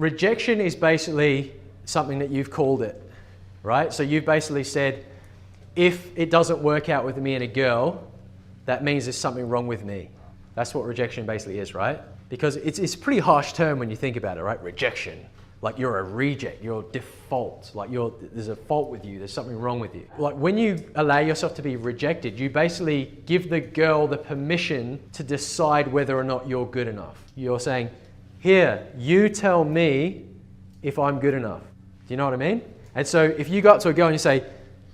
rejection is basically something that you've called it, right? So you've basically said, if it doesn't work out with me and a girl, that means there's something wrong with me. That's what rejection basically is, right? Because it's a pretty harsh term when you think about it, right? Rejection. Like you're a reject, you're default, like there's a fault with you, there's something wrong with you. Like when you allow yourself to be rejected, you basically give the girl the permission to decide whether or not you're good enough. You're saying, here, you tell me if I'm good enough. Do you know what I mean? And so if you go up to a girl and you say,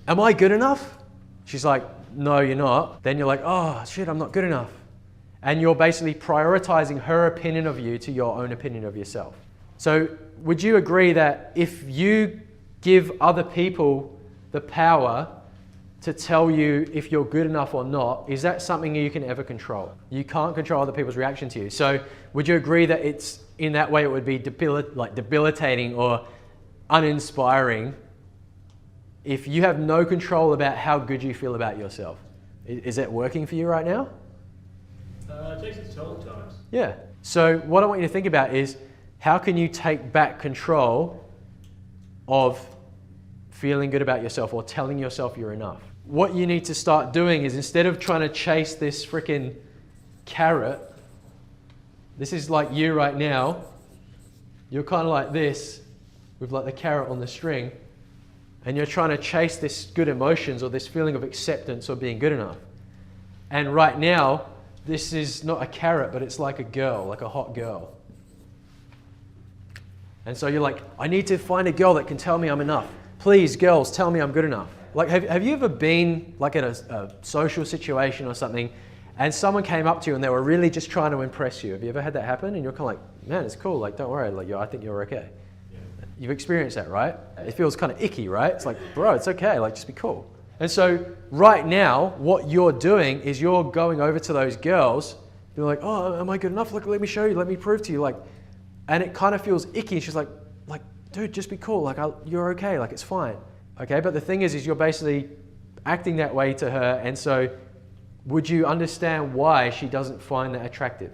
am I good enough? She's like, no, you're not. Then you're like, oh shit, I'm not good enough. And you're basically prioritizing her opinion of you to your own opinion of yourself. So would you agree that if you give other people the power to tell you if you're good enough or not, is that something you can ever control? You can't control other people's reaction to you. So would you agree that it's in that way it would be debilitating or uninspiring if you have no control about how good you feel about yourself? Is that working for you right now? It takes its toll at times. Yeah. So what I want you to think about is, how can you take back control of feeling good about yourself or telling yourself you're enough? What you need to start doing is, instead of trying to chase this freaking carrot, this is like you right now, you're kind of like this with like the carrot on the string, and you're trying to chase this good emotions or this feeling of acceptance or being good enough. And right now, this is not a carrot, but it's like a girl, like a hot girl. And so you're like, I need to find a girl that can tell me I'm enough. Please, girls, tell me I'm good enough. Like, have you ever been like in a social situation or something, and someone came up to you and they were really just trying to impress you? Have you ever had that happen? And you're kind of like, man, it's cool. Like, don't worry. Like, I think you're okay. Yeah. You've experienced that, right? It feels kind of icky, right? It's like, bro, it's okay. Like, just be cool. And so right now, what you're doing is you're going over to those girls. You're like, oh, am I good enough? Look, let me show you. Let me prove to you. Like, and it kind of feels icky. She's like, dude, just be cool. Like, you're okay. Like, it's fine. Okay, but the thing is you're basically acting that way to her. And so would you understand why she doesn't find that attractive?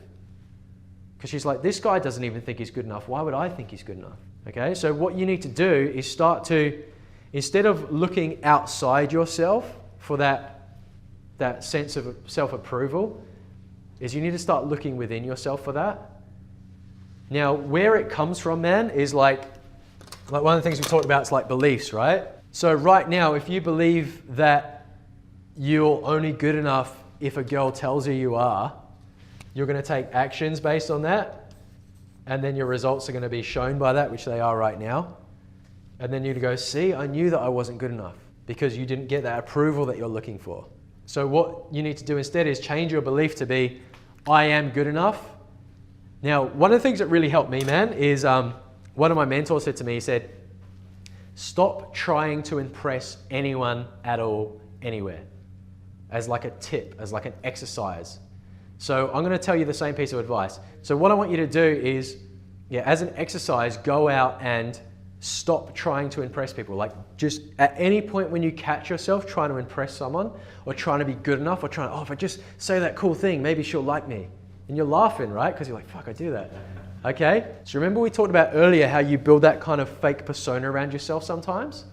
Because she's like, this guy doesn't even think he's good enough. Why would I think he's good enough? Okay, so what you need to do is start to, instead of looking outside yourself for that sense of self-approval, is you need to start looking within yourself for that. Now, where it comes from, man, is like one of the things we talked about is like beliefs, right? So right now, if you believe that you're only good enough if a girl tells you you are, you're going to take actions based on that, and then your results are going to be shown by that, which they are right now. And then you're going to go, see, I knew that I wasn't good enough because you didn't get that approval that you're looking for. So what you need to do instead is change your belief to be, I am good enough. Now, one of the things that really helped me, man, is one of my mentors said to me, he said, stop trying to impress anyone at all, anywhere, as like a tip, as like an exercise. So I'm going to tell you the same piece of advice. So what I want you to do is, as an exercise, go out and stop trying to impress people. Like, just at any point when you catch yourself trying to impress someone or trying to be good enough or trying to, if I just say that cool thing, maybe she'll like me. And you're laughing, right? Because you're like, fuck, I do that. Okay? So remember we talked about earlier how you build that kind of fake persona around yourself sometimes?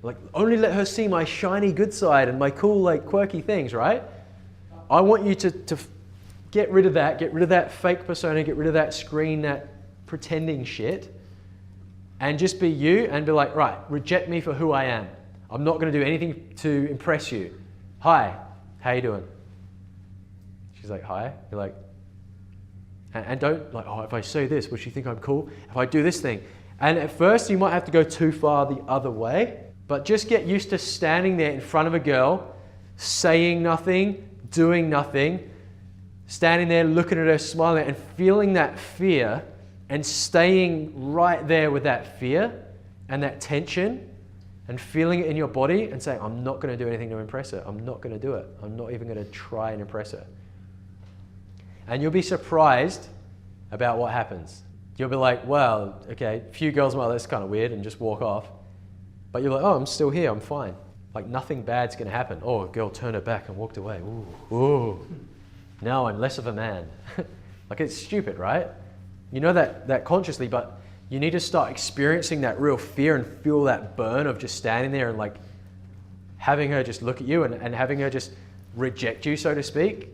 Like, only let her see my shiny good side and my cool, like, quirky things, right? I want you to get rid of that fake persona, get rid of that screen, that pretending shit, and just be you and be like, right, reject me for who I am. I'm not going to do anything to impress you. Hi, how you doing? She's like, hi. You're like, and don't like, if I say this, will she think I'm cool? If I do this thing. And at first you might have to go too far the other way, but just get used to standing there in front of a girl, saying nothing, doing nothing, standing there looking at her, smiling, and feeling that fear and staying right there with that fear and that tension and feeling it in your body and saying, I'm not going to do anything to impress her. I'm not going to do it. I'm not even going to try and impress her. And you'll be surprised about what happens. You'll be like, well, okay, a few girls might, that's kind of weird, and just walk off. But you're like, oh, I'm still here, I'm fine. Like, nothing bad's going to happen. Oh, a girl turned her back and walked away. Ooh. Now I'm less of a man. Like, it's stupid, right? You know that consciously, but You need to start experiencing that real fear and feel that burn of just standing there and like having her just look at you and having her just reject you, so to speak.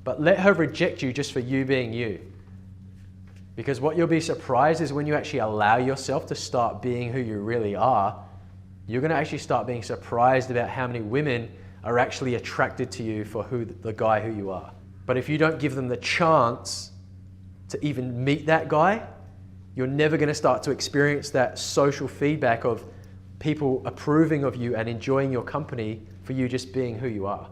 But let her reject you just for you being you. Because what you'll be surprised is when you actually allow yourself to start being who you really are, you're going to actually start being surprised about how many women are actually attracted to you for the guy who you are. But if you don't give them the chance to even meet that guy, you're never going to start to experience that social feedback of people approving of you and enjoying your company for you just being who you are.